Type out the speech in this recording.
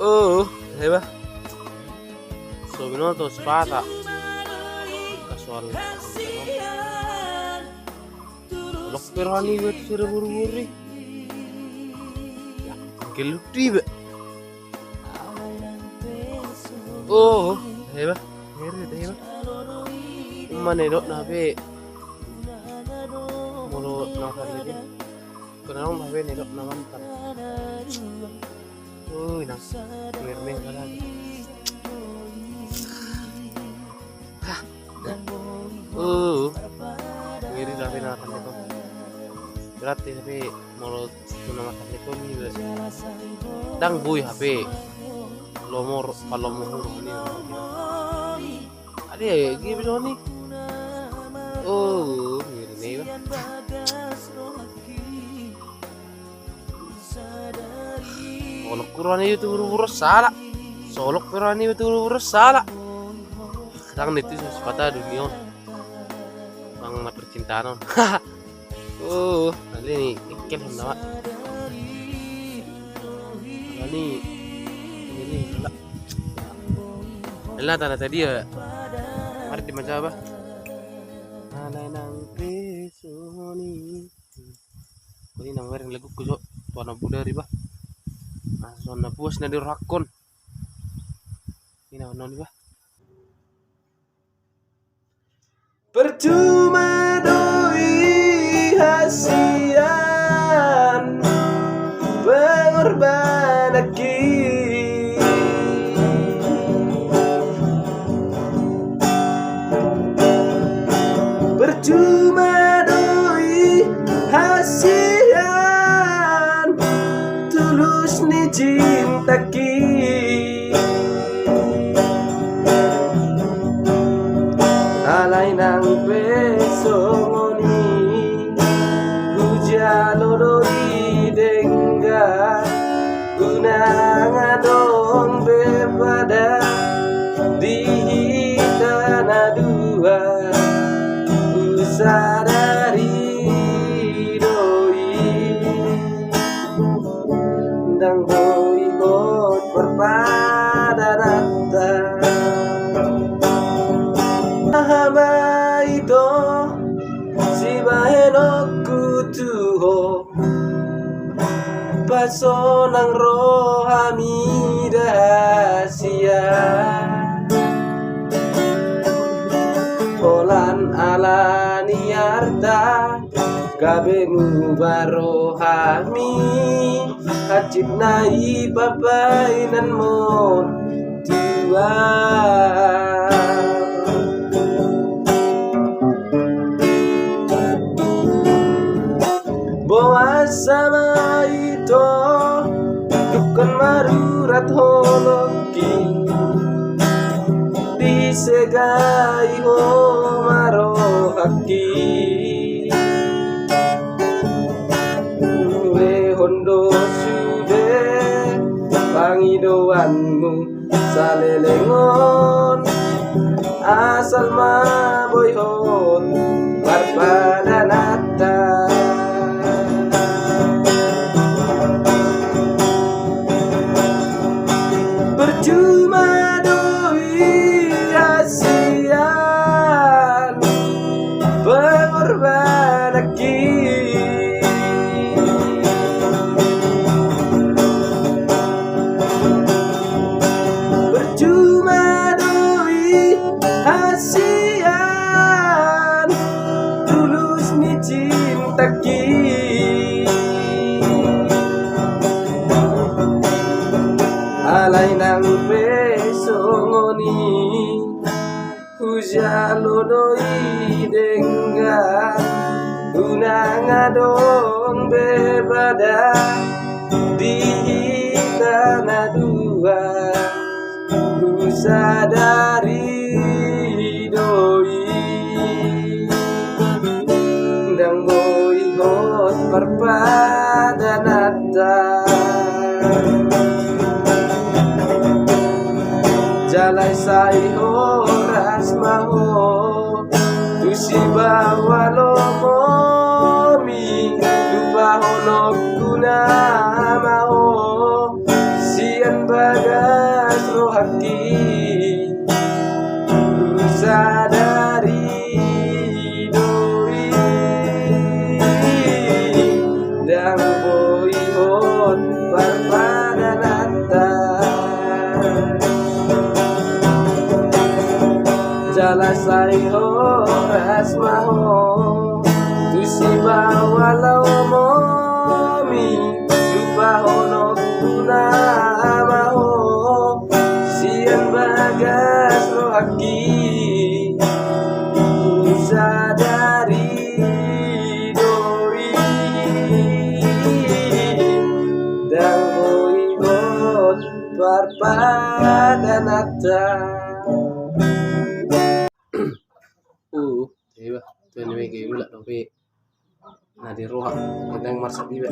Oh, hebat. So minuto spada. Kasual. Lok perani wet sira buru-buru. Ya, geluti be. Oh, hebat. Hebat. Mana dok nabe. Mulu nahan lagi. Kenapa nabe nedok naman tan. Nang mermeh lagi. Ngiri tapi nakan itu. Berarti tapi mulut makan itu ni. Dang bui HP. Lomor kalau mohur ni. Ada gitu ni. Oh, ngiri ni. Solok kurani itu buru-buru salah. Solok kurani itu buru-buru salah. Kadang itu sepatah dunia. Bang percintaan. Kali ini ikan hendak. Kali ini lah. Elah tanah tadi ya. Mari dimaca apa? Alay nang pesoni. Ini nanggarin lagu kusok tuan Buddha riba. Asona puas na dirakon. Ini non ba? Percuma doi hasian pengorban lagi. Percuma doi hasian tulus ni cinta ki. Alay nang pesoni hujalodoi dengga unang adong berbada di tanah dua usadari doi dang doi hot perpada rata hama ito si bahenoku tuho paso ng rohami dahasia Polan ala niarta kabemu barohami hacip nai papainan mon tua Boa sama itu bukan marurat holoki disegai ho marohaki le hondo sude pangidoanmu salelengon asal maboyhon barbadanata Percuma doi hasian pengorban lagi. Percuma doi hasian tulus ni cinta ki. Alay nang pesongoni hujalodoi dengga unang adong berbada di tanah dua usadari doi dang boi hot perpada nata Jalai sai horas maho tusi bawa lomomi lupa honok guna maho sian baga salasay oras maho tusiba walau momi lupa honok tuna maho sian bagas rohaki sadari doi dan boibot parpadanata Diba? Ito yung may game wala. Tapi, nadiruha. Ito yung marsa biba.